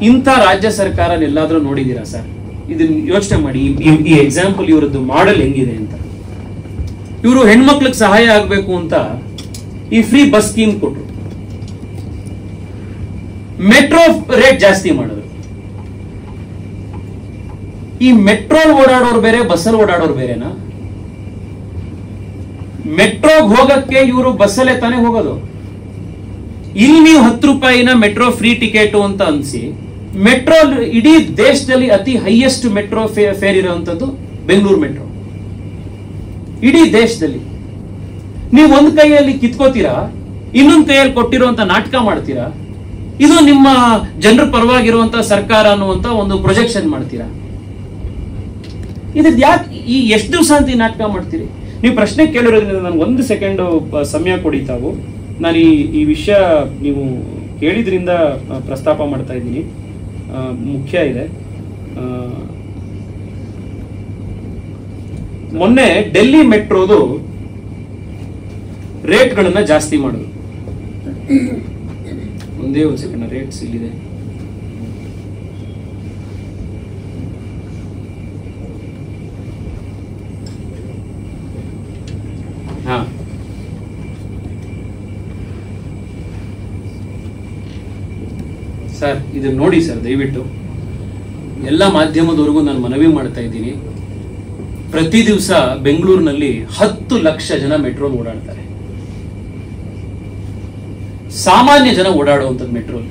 ಇಂಥ ರಾಜ್ಯ ಸರ್ಕಾರ ಎಲ್ಲಾದ್ರೂ ನೋಡಿದೀರಾ ಸರ್? ಇದನ್ನ ಯೋಚನೆ ಮಾಡಿ. ಈ ಎಕ್ಸಾಂಪಲ್ ಇವರದ್ದು ಮಾಡೆಲ್ ಹೆಂಗಿದೆ ಅಂತ. ಇವರು ಹೆಣ್ಮಕ್ಳಿಗೆ ಸಹಾಯ ಆಗ್ಬೇಕು ಅಂತ ಈ ಫ್ರೀ ಬಸ್ ಸ್ಕೀಮ್ ಕೊಟ್ರು, ಮೆಟ್ರೋ ರೇಟ್ ಜಾಸ್ತಿ ಮಾಡಿದ್ರು. ಈ ಮೆಟ್ರೋಲ್ ಓಡಾಡೋರು ಬೇರೆ, ಬಸ್ಸಲ್ಲಿ ಓಡಾಡೋರು ಬೇರೆನಾ? ಮೆಟ್ರೋಗ್ ಹೋಗಕ್ಕೆ ಇವರು ಬಸ್ಸಲ್ಲೇ ತಾನೇ ಹೋಗೋದು. ಇಲ್ಲಿ ನೀವು 10 ರೂಪಾಯಿನ ಮೆಟ್ರೋ ಫ್ರೀ ಟಿಕೆಟ್ ಅಂತ ಅನ್ಸಿ, ಮೆಟ್ರೋ ಇಡೀ ದೇಶದಲ್ಲಿ ಅತಿ ಹೈಯೆಸ್ಟ್ ಮೆಟ್ರೋ ಫೇರ್ ಇರುವಂತದ್ದು ಬೆಂಗಳೂರು ಮೆಟ್ರೋ. ಇಡೀ ದೇಶದಲ್ಲಿ ನೀವು ಒಂದ್ ಕೈಯಲ್ಲಿ ಕಿತ್ಕೋತೀರಾ, ಇನ್ನೊಂದ್ ಕೈಯಲ್ಲಿ ಕೊಟ್ಟಿರುವಂತ ನಾಟಕ ಮಾಡ್ತೀರಾ. ಇದು ನಿಮ್ಮ ಜನರ ಪರವಾಗಿರುವಂತ ಸರ್ಕಾರ ಅನ್ನುವಂತ ಒಂದು ಪ್ರೊಜೆಕ್ಷನ್ ಮಾಡ್ತೀರಾ. ಇದ್ ಯಾಕೆ ಈ ಎಷ್ಟು ದಿವಸ ಅಂತ ಈ ನಾಟಕ ಮಾಡ್ತೀರಿ? ನೀವು ಪ್ರಶ್ನೆ ಕೇಳಿರೋದ್ರಿಂದ ನನ್ಗೆ 1 ಸೆಕೆಂಡ್ ಸಮಯ ಕೊಡಿ ತಾವು. ನಾನು ಈ ವಿಷಯ ನೀವು ಕೇಳಿದ್ರಿಂದ ಪ್ರಸ್ತಾಪ ಮಾಡ್ತಾ ಇದ್ದೀನಿ, ಮುಖ್ಯ ಇದೆ. ಮೊನ್ನೆ ಡೆಲ್ಲಿ ಮೆಟ್ರೋದು ರೇಟ್ಗಳನ್ನ ಜಾಸ್ತಿ ಮಾಡೋದು. ಒಂದೇ ಒಂದು ಸೆಕೆಂಡ್, ರೇಟ್ಸ್ ಇಲ್ಲಿದೆ. ಹಾ, ಸರ್ ಇದನ್ನ ನೋಡಿ ಸರ್, ದಯವಿಟ್ಟು ಎಲ್ಲ ಮಾಧ್ಯಮದವರೆಗೂ ನಾನು ಮನವಿ ಮಾಡ್ತಾ ಇದ್ದೀನಿ. ಪ್ರತಿ ದಿವಸ ಬೆಂಗಳೂರಿನಲ್ಲಿ 10 ಲಕ್ಷ ಜನ ಮೆಟ್ರೋಲ್ ಓಡಾಡ್ತಾರೆ. ಸಾಮಾನ್ಯ ಜನ ಓಡಾಡುವಂಥದ್ದು ಮೆಟ್ರೋಲ್.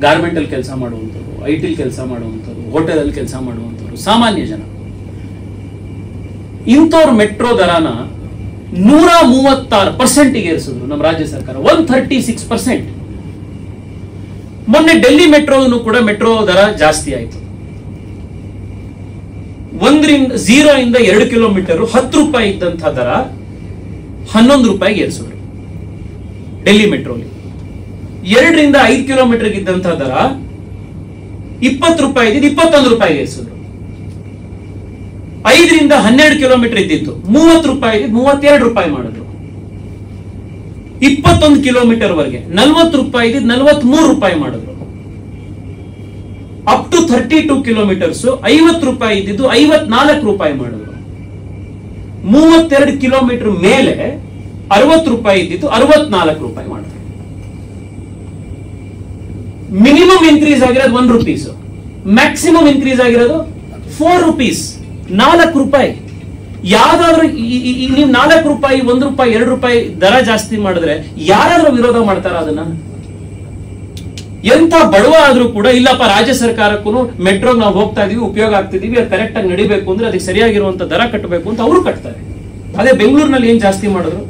ಗಾರ್ಮೆಂಟ್ ಅಲ್ಲಿ ಕೆಲಸ ಮಾಡುವಂಥವ್ರು, IT ಕೆಲಸ ಮಾಡುವಂಥವ್ರು, ಹೋಟೆಲ್ ಅಲ್ಲಿ ಕೆಲಸ ಮಾಡುವಂಥವ್ರು, ಸಾಮಾನ್ಯ ಜನ. ಇಂಥವ್ರ ಮೆಟ್ರೋ ದರನ 136% ಏರಿಸಿದ್ರು ನಮ್ಮ ರಾಜ್ಯ ಸರ್ಕಾರ. 136%. ಮೊನ್ನೆ ಡೆಲ್ಲಿ ಮೆಟ್ರೋನು ಕೂಡ ಮೆಟ್ರೋ ದರ ಜಾಸ್ತಿ ಆಯಿತು. 0 ಇಂದ 2 ಕಿಲೋಮೀಟರ್ 10 ರೂಪಾಯಿ ಇದ್ದಂತಹ ದರ 11 ರೂಪಾಯಿಗೆ ಏರಿಸಿದ್ರು ಡೆಲ್ಲಿ ಮೆಟ್ರೋಲಿ. 2 ರಿಂದ 5 ಕಿಲೋಮೀಟರ್ ಇದ್ದಂತಹ ದರ 20 ರೂಪಾಯಿ ಇದ್ದಿದ್ದು 21 ರೂಪಾಯಿಗೆ ಏರಿಸಿದ್ರು. 5 ರಿಂದ 12 ಕಿಲೋಮೀಟರ್ ಇದ್ದಿತ್ತು 30 ರೂಪಾಯಿ ಇದ್ದಿದ್ದು 32 ರೂಪಾಯಿ ಮಾಡಿದ್ರು. 21 ಕಿಲೋಮೀಟರ್ ವರೆಗೆ 40 ರೂಪಾಯಿ ಇದ್ದಿದ್ದು 43 ರೂಪಾಯಿ ಮಾಡಿದ್ರು. ಅಪ್ ಟು 32 ಕಿಲೋಮೀಟರ್ಸ್ 50 ರೂಪಾಯಿ ಇದ್ದಿದ್ದು 54 ರೂಪಾಯಿ ಮಾಡಿದ್ರು. 32 ಕಿಲೋಮೀಟರ್ ಮೇಲೆ 60 ರೂಪಾಯಿ ಇದ್ದಿದ್ದು 64 ರೂಪಾಯಿ ಮಾಡಿದ್ರು. ಮಿನಿಮಮ್ ಇನ್ಕ್ರೀಸ್ ಆಗಿರೋದು 1 ರೂಪೀಸ್, ಮ್ಯಾಕ್ಸಿಮಮ್ ಇನ್ಕ್ರೀಸ್ ಆಗಿರೋದು 4 ರೂಪೀಸ್, 4 ರೂಪಾಯಿ. ಯಾವ್ದಾದ್ರು ನೀವು 4 ರೂಪಾಯಿ, 1 ರೂಪಾಯಿ, 2 ರೂಪಾಯಿ ದರ ಜಾಸ್ತಿ ಮಾಡಿದ್ರೆ ಯಾರಾದ್ರೂ ವಿರೋಧ ಮಾಡ್ತಾರ? ಅದನ್ನ ಎಂತ ಬಡವ ಆದ್ರೂ ಕೂಡ ಇಲ್ಲಪ್ಪ, ರಾಜ್ಯ ಸರ್ಕಾರಕ್ಕೂ ಮೆಟ್ರೋಗ್ ನಾವು ಹೋಗ್ತಾ ಇದೀವಿ, ಉಪಯೋಗ ಆಗ್ತಿದೀವಿ, ಅದು ಕರೆಕ್ಟ್ ಆಗಿ ನಡಿಬೇಕು ಅಂದ್ರೆ ಅದಕ್ಕೆ ಸರಿಯಾಗಿರುವಂತ ದರ ಕಟ್ಟಬೇಕು ಅಂತ ಅವರು ಕಟ್ತಾರೆ. ಅದೇ ಬೆಂಗಳೂರಿನಲ್ಲಿ ಏನ್ ಜಾಸ್ತಿ ಮಾಡಿದ್ರು?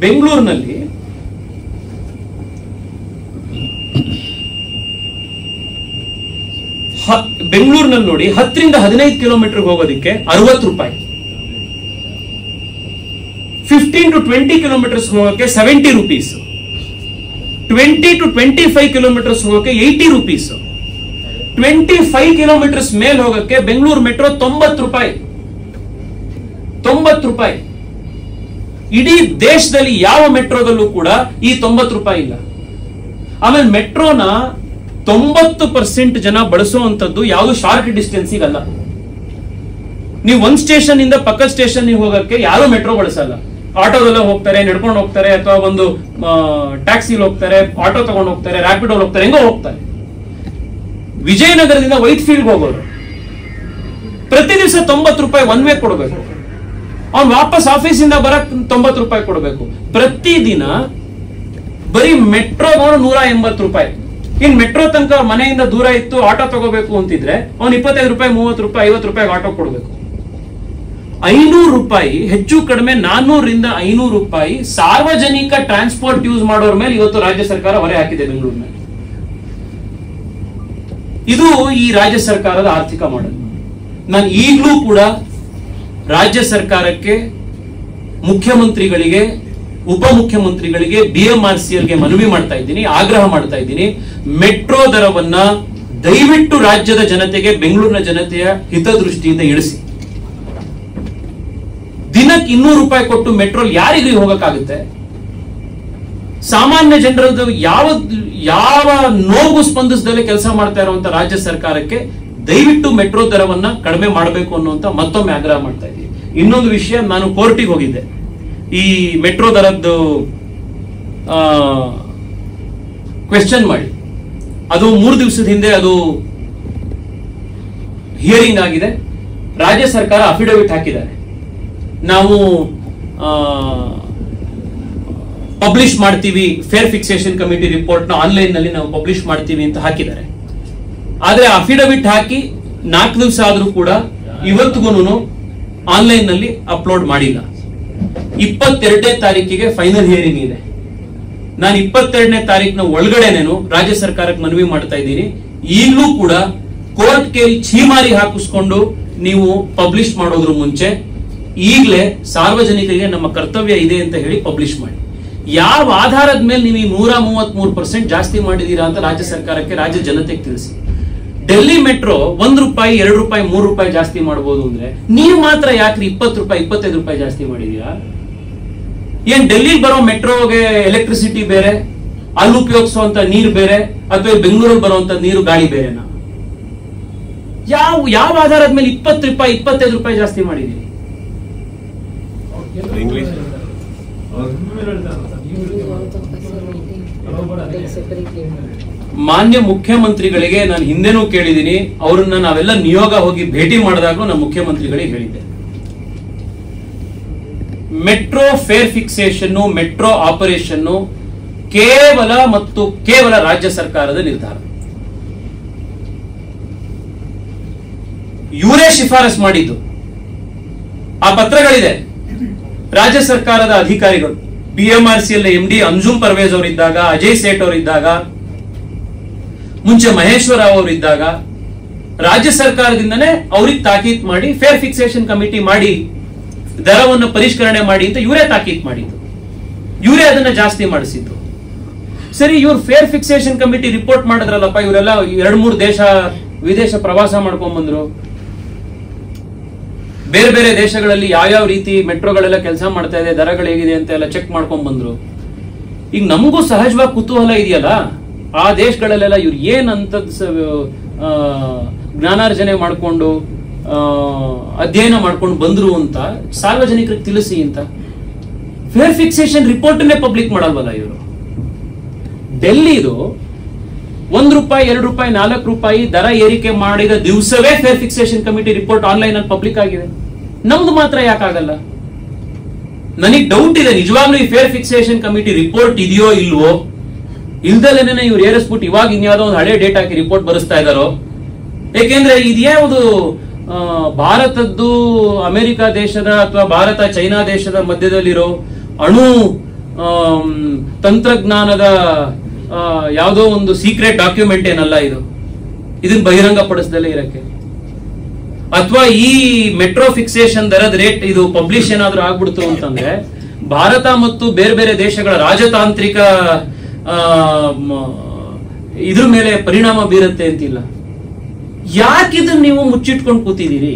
ಬೆಂಗಳೂರಿನಲ್ಲಿ ನೋಡಿ 10 ರಿಂದ 15 ಕಿಲೋಮೀಟರ್ ಹೋಗೋದಕ್ಕೆ 60 ರೂಪಾಯಿ, 15 to 20 ಕಿಲೋಮೀಟರ್ಸ್ ಹೋಗೋಕೆ 70 ರೂಪೀಸ್, 20 to 25 ಕಿಲೋಮೀಟರ್ಸ್ ಹೋಗೋಕೆ 80 ರೂಪೀಸ್, 25 ಕಿಲೋಮೀಟರ್ಸ್ ಮೇಲೆ ಹೋಗೋಕೆ ಬೆಂಗಳೂರು ಮೆಟ್ರೋ 90 ರೂಪಾಯಿ. 90 ರೂಪಾಯಿ. ಇಡೀ ದೇಶದಲ್ಲಿ ಯಾವ ಮೆಟ್ರೋದಲ್ಲೂ ಕೂಡ ಈ 90 ರೂಪಾಯಿ ಇಲ್ಲ. ಆಮೇಲೆ ಮೆಟ್ರೋನ 90% ಜನ ಬಳಸುವಂತದ್ದು ಯಾವುದು ಶಾರ್ಟ್ ಡಿಸ್ಟೆನ್ಸ್ ಅಲ್ಲ. ನೀವು ಒಂದ್ ಸ್ಟೇಷನ್ ಇಂದ ಪಕ್ಕದ ಸ್ಟೇಷನ್ ಹೋಗಕ್ಕೆ ಯಾರು ಮೆಟ್ರೋ ಬಳಸಲ್ಲ. ಆಟೋದಲ್ಲ ಹೋಗ್ತಾರೆ, ನಡ್ಕೊಂಡು ಹೋಗ್ತಾರೆ, ಅಥವಾ ಒಂದು ಟ್ಯಾಕ್ಸಿಲಿ ಹೋಗ್ತಾರೆ, ಆಟೋ ತಗೊಂಡು ಹೋಗ್ತಾರೆ, ರ್ಯಾಪಿಡೋ ಹೋಗ್ತಾರೆ, ಹೆಂಗೋ ಹೋಗ್ತಾರೆ. ವಿಜಯನಗರದಿಂದ ವೈಟ್ ಫೀಲ್ಡ್ ಹೋಗೋರು ಪ್ರತಿ ದಿವಸ 90 ರೂಪಾಯಿ ಒನ್ ವೇ ಕೊಡಬೇಕು. ಅವ್ನು ವಾಪಸ್ ಆಫೀಸಿಂದ ಬರಕ್ 90 ರೂಪಾಯಿ ಕೊಡಬೇಕು. ಪ್ರತಿದಿನ ಬರೀ ಮೆಟ್ರೋ 180 ರೂಪಾಯಿ. ಇನ್ ಮೆಟ್ರೋ ತನಕ ಮನೆಯಿಂದ ದೂರ ಇತ್ತು, ಆಟೋ ತಗೋಬೇಕು ಅಂತಿದ್ರೆ ಅವ್ನು 25 ರೂಪಾಯಿ, 30 ರೂಪಾಯಿ, 50 ರೂಪಾಯಿ ಆಟೋ ಕೊಡಬೇಕು. 500 ರೂಪಾಯಿ, ಹೆಚ್ಚು ಕಡಿಮೆ 400 ರಿಂದ 500 ರೂಪಾಯಿ ಸಾರ್ವಜನಿಕ ಟ್ರಾನ್ಸ್ಪೋರ್ಟ್ ಯೂಸ್ ಮಾಡೋರ ಮೇಲೆ ಇವತ್ತು ರಾಜ್ಯ ಸರ್ಕಾರ ಹೊರೆ ಹಾಕಿದೆ ಬೆಂಗಳೂರಿನ. ಇದು ಈ ರಾಜ್ಯ ಸರ್ಕಾರದ ಆರ್ಥಿಕ ಮಾಡೆಲ್. ನಾನು ಈಗಲೂ ಕೂಡ ರಾಜ್ಯ ಸರ್ಕಾರಕ್ಕೆ, ಮುಖ್ಯಮಂತ್ರಿಗಳಿಗೆ, ಉಪಮುಖ್ಯಮಂತ್ರಿಗಳಿಗೆ, BMRCLಗೆ ಮನವಿ ಮಾಡ್ತಾ ಇದ್ದೀನಿ, ಆಗ್ರಹ ಮಾಡ್ತಾ ಇದ್ದೀನಿ. ಮೆಟ್ರೋ ದರವನ್ನ ದಯವಿಟ್ಟು ರಾಜ್ಯದ ಜನತೆಗೆ, ಬೆಂಗಳೂರಿನ ಜನತೆಯ ಹಿತದೃಷ್ಟಿಯಿಂದ ಇಳಿಸಿ. ದಿನಕ್ಕೆ 200 ರೂಪಾಯಿ ಕೊಟ್ಟು ಮೆಟ್ರೋಲ್ ಯಾರಿಗೂ ಹೋಗಕ್ಕಾಗುತ್ತೆ? ಸಾಮಾನ್ಯ ಜನರದ್ದು ಯಾವ ನೋವು ಸ್ಪಂದಿಸದಲ್ಲೇ ಕೆಲಸ ಮಾಡ್ತಾ ಇರುವಂತ ರಾಜ್ಯ ಸರ್ಕಾರಕ್ಕೆ ದಯವಿಟ್ಟು ಮೆಟ್ರೋ ದರವನ್ನ ಕಡಿಮೆ ಮಾಡಬೇಕು ಅನ್ನುವಂತ ಮತ್ತೊಮ್ಮೆ ಆಗ್ರಹ ಮಾಡ್ತಾ ಇದ್ದೀವಿ. ಇನ್ನೊಂದು ವಿಷಯ, ನಾನು ಕೋರ್ಟಿಗೆ ಹೋಗಿದ್ದೆ ಈ ಮೆಟ್ರೋ ದರದ್ದು ಕ್ವೆಶ್ಚನ್ ಮಾಡಿ. ಅದು 3 ದಿವಸದ ಹಿಂದೆ ಅದು ಹಿಯರಿಂಗ್ ಆಗಿದೆ. ರಾಜ್ಯ ಸರ್ಕಾರ ಅಫಿಡವಿಟ್ ಹಾಕಿದ್ದಾರೆ, ನಾವು ಪಬ್ಲಿಷ್ ಮಾಡ್ತೀವಿ, ಫೇರ್ ಫಿಕ್ಸೇಷನ್ ಕಮಿಟಿ ರಿಪೋರ್ಟ್ ನ ಆನ್ಲೈನ್ ನಲ್ಲಿ ನಾವು ಪಬ್ಲಿಷ್ ಮಾಡ್ತೀವಿ ಅಂತ ಹಾಕಿದ್ದಾರೆ. ಆದ್ರೆ ಅಫಿಡವಿಟ್ ಹಾಕಿ 4 ದಿವಸ ಆದ್ರೂ ಕೂಡ ಇವತ್ತಿಗೂ ಆನ್ಲೈನ್ ನಲ್ಲಿ ಅಪ್ಲೋಡ್ ಮಾಡಿಲ್ಲ. 22ನೇ ತಾರೀಕಿಗೆ ಫೈನಲ್ ಹಿಯರಿಂಗ್ ಇದೆ. ನಾನು 22ನೇ ತಾರೀಕಿನ ಒಳಗಡೆನೇನು ರಾಜ್ಯ ಸರ್ಕಾರಕ್ಕೆ ಮನವಿ ಮಾಡ್ತಾ ಇದ್ದೀನಿ, ಈಗಲೂ ಕೂಡ ಕೋರ್ಟ್ ಕೇಳಿ ಛೀಮಾರಿ ಹಾಕಿಸ್ಕೊಂಡು ನೀವು ಪಬ್ಲಿಷ್ ಮಾಡೋದ್ರ ಮುಂಚೆ ಈಗಲೇ ಸಾರ್ವಜನಿಕರಿಗೆ ನಮ್ಮ ಕರ್ತವ್ಯ ಇದೆ ಅಂತ ಹೇಳಿ ಪಬ್ಲಿಷ್ ಮಾಡಿ. ಯಾವ ಆಧಾರದ ಮೇಲೆ ನೀವು ಈ 133% ಜಾಸ್ತಿ ಮಾಡಿದೀರಾ ಅಂತ ರಾಜ್ಯ ಸರ್ಕಾರಕ್ಕೆ, ರಾಜ್ಯ ಜನತೆಗೆ ತಿಳಿಸಿ. ಡೆಲ್ಲಿ ಮೆಟ್ರೋ ₹1, ₹2, ₹3 ಜಾಸ್ತಿ ಮಾಡಬಹುದು ಅಂದ್ರೆ ನೀವು ಮಾತ್ರ ಯಾಕ್ರಿ ₹20, ₹25 ಜಾಸ್ತಿ ಮಾಡಿದೀರಾ? ಏನ್ ಡೆಲ್ಲಿ ಬರೋ ಮೆಟ್ರೋಗೆ ಎಲೆಕ್ಟ್ರಿಸಿಟಿ ಬೇರೆ, ಅಲ್ಲಿ ಉಪಯೋಗಿಸುವಂತ ನೀರು ಬೇರೆ, ಅಥವಾ ಬೆಂಗಳೂರಲ್ಲಿ ಬರುವಂತ ನೀರು ಗಾಳಿ ಬೇರೆನಾ? ಯಾವ ಆಧಾರದ ಮೇಲೆ ₹20, ₹25 ಜಾಸ್ತಿ ಮಾಡಿದೀರಿ? ಮಾನ್ಯ ಮುಖ್ಯಮಂತ್ರಿಗಳಿಗೆ ನಾನು ಹಿಂದೆನೂ ಕೇಳಿದ್ದೀನಿ, ಅವರನ್ನ ನಾವೆಲ್ಲ ನಿಯೋಗ ಹೋಗಿ ಭೇಟಿ ಮಾಡಿದಾಗಲೂ ನಾನು ಮುಖ್ಯಮಂತ್ರಿಗಳಿಗೆ ಹೇಳಿದ್ದೆ, metro fair fixation, metro operation ಕೇವಲ ರಾಜ್ಯ ಸರ್ಕಾರದ ನಿರ್ಧಾರ. ಇವರೇ ಶಿಫಾರಸ್ ಮಾಡಿದ್ದು, ಆ ಪತ್ರಗಳಿದೆ. ರಾಜ್ಯ ಸರ್ಕಾರದ ಅಧಿಕಾರಿಗಳು BMRCL MD ಅಂಜುಮ್ ಪರ್ವೇಜ್ ಅವರಿದ್ದಾಗ, ಅಜಯ್ ಸೇಠ್ ಅವರಿದ್ದಾಗ, ಮುಂಚೆ ಮಹೇಶ್ವರ ರಾವ್ ಅವರಿದ್ದಾಗ ರಾಜ್ಯ ಸರ್ಕಾರದಿಂದನೇ ಅವ್ರಿಗೆ ತಾಕೀತ್ ಮಾಡಿ ಫೇರ್ ಫಿಕ್ಸೇಷನ್ ಕಮಿಟಿ ಮಾಡಿ ದರವನ್ನು ಪರಿಷ್ಕರಣೆ ಮಾಡಿ ಅಂತ ಇವರೇ ತಾಕೀತ್ ಮಾಡಿದ್ದು, ಇವರೇ ಅದನ್ನ ಜಾಸ್ತಿ ಮಾಡಿಸಿದ್ದು. ಸರಿ, ಇವ್ರು ಫೇರ್ ಫಿಕ್ಸೇಷನ್ ಕಮಿಟಿ ರಿಪೋರ್ಟ್ ಮಾಡಿದ್ರಲ್ಲಪ್ಪ, ಇವರೆಲ್ಲ 2-3 ದೇಶ ವಿದೇಶ ಪ್ರವಾಸ ಮಾಡ್ಕೊಂಡ್ ಬಂದ್ರು, ಬೇರೆ ಬೇರೆ ದೇಶಗಳಲ್ಲಿ ಯಾವ ರೀತಿ ಮೆಟ್ರೋಗಳೆಲ್ಲ ಕೆಲಸ ಮಾಡ್ತಾ ಇದೆ, ದರಗಳು ಹೇಗಿದೆ ಅಂತ ಎಲ್ಲ ಚೆಕ್ ಮಾಡ್ಕೊಂಡ್ ಬಂದ್ರು. ಈಗ ನಮಗೂ ಸಹಜವಾಗಿ ಕುತೂಹಲ ಇದೆಯಲ್ಲ, ಆ ದೇಶಗಳಲ್ಲೆಲ್ಲ ಇವ್ರು ಏನಂತ ಜ್ಞಾನಾರ್ಜನೆ ಮಾಡ್ಕೊಂಡು ಅಧ್ಯಯನ ಮಾಡ್ಕೊಂಡು ಬಂದ್ರು ಅಂತ ಸಾರ್ವಜನಿಕರಿಗೆ ತಿಳಿಸಿ ಅಂತ. ಫೇರ್ ಫಿಕ್ಸೇಷನ್ ರಿಪೋರ್ಟ್ ಪಬ್ಲಿಕ್ ಮಾಡಲ್ವಲ್ಲ ಇವರು. ಡೆಲ್ಲಿದು ₹1, ₹2, ₹4 ದರ ಏರಿಕೆ ಮಾಡಿದ ದಿವಸವೇ fare fixation committee report online ಅಲ್ಲಿ ಪಬ್ಲಿಕ್ ಆಗಿದೆ. ನಮ್ದು ಮಾತ್ರ ಯಾಕಾಗಲ್ಲ? ನನಗೆ ಡೌಟ್ ಇದೆ, ನಿಜವಾಗ್ಲೂ ಈ ಫೇರ್ ಫಿಕ್ಸೇಷನ್ ಕಮಿಟಿ ರಿಪೋರ್ಟ್ ಇದೆಯೋ ಇಲ್ವೋ, ಇಲ್ದಲೇನೆ ಇವ್ರು ಏರಿಸ್ಬಿಟ್ಟು ಇವಾಗ ಇನ್ಯಾವುದೋ ಒಂದು ಹಳೆ ಡೇಟ್ ಹಾಕಿ ರಿಪೋರ್ಟ್ ಬರೆಸ್ತಾ ಇದಾರೋ. ಏಕೆಂದ್ರೆ ಇದ್ಯಾವುದು ಭಾರತದ್ದು ಅಮೆರಿಕ ದೇಶದ ಅಥವಾ ಭಾರತ ಚೈನಾ ದೇಶದ ಮಧ್ಯದಲ್ಲಿರೋ ಅಣು ತಂತ್ರಜ್ಞಾನದ ಯಾವುದೋ ಒಂದು ಸೀಕ್ರೆಟ್ ಡಾಕ್ಯುಮೆಂಟ್ ಏನಲ್ಲ ಇದು. ಇದನ್ನ ಬಹಿರಂಗ ಪಡಿಸದಲ್ಲೇ ಇರಕ್ಕೆ, ಅಥವಾ ಈ ಮೆಟ್ರೋ ಫಿಕ್ಸೇಷನ್ ದರದ ರೇಟ್ ಇದು ಪಬ್ಲಿಷ್ ಏನಾದ್ರೂ ಆಗ್ಬಿಡ್ತು ಅಂತಂದ್ರೆ ಭಾರತ ಮತ್ತು ಬೇರೆ ಬೇರೆ ದೇಶಗಳ ರಾಜತಾಂತ್ರಿಕ ಇದ್ರ ಮೇಲೆ ಪರಿಣಾಮ ಬೀರುತ್ತೆ ಅಂತಿಲ್ಲ. ಯಾಕಿದನ್ನ ನೀವು ಮುಚ್ಚಿಟ್ಕೊಂಡು ಕೂತಿದ್ದೀರಿ?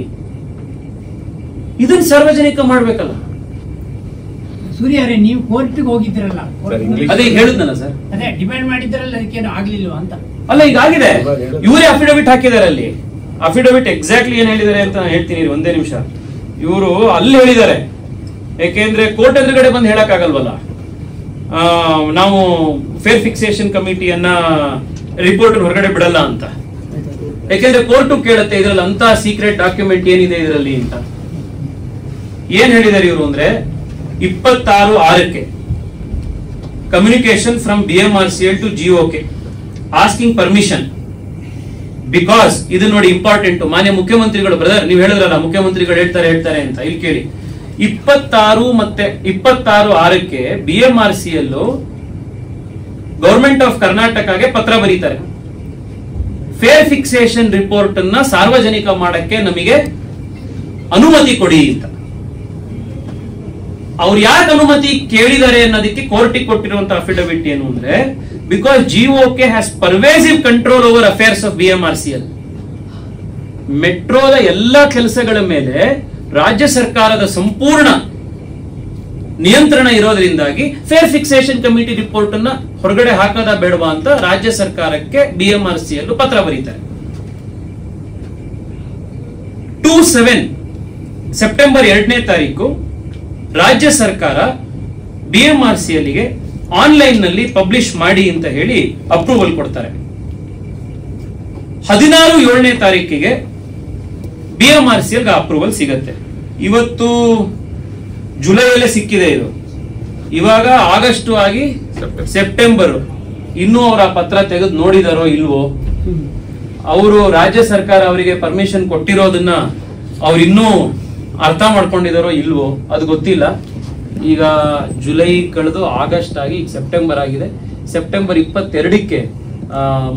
ಇದನ್ನ ಸಾರ್ವಜನಿಕ ಮಾಡ್ಬೇಕಲ್ಲ. ಸೂರ್ಯರೇ, ನೀವು ಕೋರ್ಟ್ಗೆ ಹೋಗಿದ್ರಲ್ಲ, ಅದೇ ಹೇಳಿದ್ನಲ್ಲ ಸರ್, ಅದೇ ಡಿಮ್ಯಾಂಡ್ ಮಾಡಿದ್ರಲ್ಲ, ಅದಕ್ಕೇನು ಆಗ್ಲಿಲ್ವ ಅಂತ. ಅಲ್ಲ, ಈಗ ಆಗಿದೆ. ಇವರೇ ಅಫಿಡವಿಟ್ ಹಾಕಿದ್ದಾರೆ. ಅಲ್ಲಿ ಅಫಿಡವಿಟ್ ಎಕ್ಸಾಕ್ಟ್ಲಿ ಏನ್ ಹೇಳಿದ್ದಾರೆ ಅಂತ ಹೇಳ್ತೀನಿ, ಒಂದೇ ನಿಮಿಷ. ಇವರು ಅಲ್ಲಿ ಹೇಳಿದ್ದಾರೆ, ಯಾಕೆಂದ್ರೆ ಕೋರ್ಟ್ ಎದುರುಗಡೆ ಬಂದು ಹೇಳಕ್ ಆಗಲ್ವಲ್ಲ, ನಾವು ಫೇರ್ ಫಿಕ್ಸೇಷನ್ ಕಮಿಟಿಯನ್ನ ರಿಪೋರ್ಟ್ ಹೊರಗಡೆ ಬಿಡಲ್ಲ ಅಂತ. ಯಾಕೆಂದ್ರೆ ಕೋರ್ಟು ಕೇಳುತ್ತೆ ಇದ್ರಲ್ಲಿ ಅಂತ ಸೀಕ್ರೆಟ್ ಡಾಕ್ಯುಮೆಂಟ್ ಏನಿದೆ ಇದರಲ್ಲಿ ಅಂತ. ಏನ್ ಹೇಳಿದ್ದಾರೆ ಇವರು ಅಂದ್ರೆ 26/6 communication from BMRCL to GOK asking permission because ಇದು ನೋಡಿ ಇಂಪಾರ್ಟೆಂಟ್. ಮಾನ್ಯ ಮುಖ್ಯಮಂತ್ರಿಗಳು, ಬ್ರದರ್ ನೀವು ಹೇಳಿದ್ರಲ್ಲ ಮುಖ್ಯಮಂತ್ರಿಗಳು ಹೇಳ್ತಾರೆ ಅಂತ, ಇಲ್ಲಿ ಕೇಳಿ. 26 ಮತ್ತೆ 26/6 BMRCL ಗವರ್ಮೆಂಟ್ ಆಫ್ ಕರ್ನಾಟಕಗೆ ಪತ್ರ ಬರೀತಾರೆ, ಫೇರ್ ಫಿಕ್ಸೇಷನ್ ರಿಪೋರ್ಟ್ ಅನ್ನ ಸಾರ್ವಜನಿಕ ಮಾಡಕ್ಕೆ ನಮಗೆ ಅನುಮತಿ ಕೊಡಿ ಅಂತ. ಅವ್ರು ಯಾಕೆ ಅನುಮತಿ ಕೇಳಿದ್ದಾರೆ ಅನ್ನೋದಕ್ಕೆ ಕೋರ್ಟಿಗೆ ಕೊಟ್ಟಿರುವಂತಹ ಅಫಿಡವಿಟ್ ಏನು ಅಂದ್ರೆ, because GOK has pervasive control over affairs of BMRCL. ಮೆಟ್ರೋದ ಎಲ್ಲಾ ಕೆಲಸಗಳ ಮೇಲೆ ರಾಜ್ಯ ಸರ್ಕಾರದ ಸಂಪೂರ್ಣ ನಿಯಂತ್ರಣ ಇರೋದ್ರಿಂದಾಗಿ ಫೇರ್ ಫಿಕ್ಸೇಷನ್ ಕಮಿಟಿ ರಿಪೋರ್ಟ್ ಅನ್ನ ಹೊರಗಡೆ ಹಾಕದ ಬೇಡವಾ ಅಂತ ರಾಜ್ಯ ಸರ್ಕಾರಕ್ಕೆ BMRC ಯಲ್ಲೂ ಪತ್ರ ಬರೀತಾರೆ. 27 ಸೆಪ್ಟೆಂಬರ್ 2ನೇ ತಾರೀಕು ರಾಜ್ಯ ಸರ್ಕಾರ BMRC ಯಲ್ಲಿಗೆ ಆನ್ಲೈನ್ ನಲ್ಲಿ ಪಬ್ಲಿಷ್ ಮಾಡಿ ಅಂತ ಹೇಳಿ ಅಪ್ರೂವಲ್ ಕೊಡ್ತಾರೆ. 16/7ನೇ ತಾರೀಕಿಗೆ BMRC ಯಲ್ಲಿ ಅಪ್ರೂವಲ್ ಸಿಗತ್ತೆ. ಇವತ್ತು ಜುಲೈಯಲ್ಲೇ ಸಿಕ್ಕಿದೆ ಇದು. ಇವಾಗ ಆಗಸ್ಟ್ ಆಗಿ ಸೆಪ್ಟೆಂಬರ್, ಇನ್ನೂ ಅವರ ಪತ್ರ ತೆಗೆದು ನೋಡಿದಾರೋ ಇಲ್ವೋ, ಅವರು ರಾಜ್ಯ ಸರ್ಕಾರ ಅವರಿಗೆ ಪರ್ಮಿಷನ್ ಕೊಟ್ಟಿರೋದನ್ನ ಅವ್ರು ಇನ್ನೂ ಅರ್ಥ ಮಾಡ್ಕೊಂಡಿದಾರೋ ಇಲ್ವೋ ಅದು ಗೊತ್ತಿಲ್ಲ. ಈಗ ಜುಲೈ ಕಳೆದು ಆಗಸ್ಟ್ ಆಗಿ ಈಗ ಸೆಪ್ಟೆಂಬರ್ ಆಗಿದೆ. ಸೆಪ್ಟೆಂಬರ್ 22ಕ್ಕೆ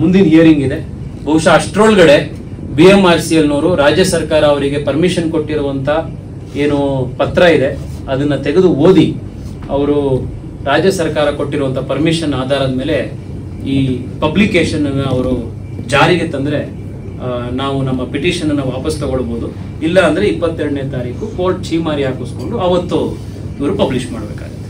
ಮುಂದಿನ ಹಿಯರಿಂಗ್ ಇದೆ. ಬಹುಶಃ ಅಷ್ಟರೊಳಗಡೆ BMRC ಯಲ್ಲಿನವರು ರಾಜ್ಯ ಸರ್ಕಾರ ಅವರಿಗೆ ಪರ್ಮಿಷನ್ ಕೊಟ್ಟಿರುವಂತ ಏನು ಪತ್ರ ಇದೆ ಅದನ್ನ ತೆಗೆದು ಓದಿ ಅವರು ರಾಜ್ಯ ಸರ್ಕಾರ ಕೊಟ್ಟಿರುವಂತ ಪರ್ಮಿಷನ್ ಆಧಾರದ ಮೇಲೆ ಈ ಪಬ್ಲಿಕೇಶನ್ ಅವರು ಜಾರಿಗೆ ತಂದ್ರೆ ನಾವು ನಮ್ಮ ಪಿಟಿಷನ್ ಅನ್ನು ವಾಪಸ್ ತಗೊಳ್ಬಹುದು. ಇಲ್ಲ ಅಂದ್ರೆ 22ನೇ ತಾರೀಕು ಕೋರ್ಟ್ ಛೀಮಾರಿ ಹಾಕಿಸ್ಕೊಂಡು ಅವತ್ತು ಇವರು ಪಬ್ಲಿಷ್ ಮಾಡಬೇಕಾಗುತ್ತೆ.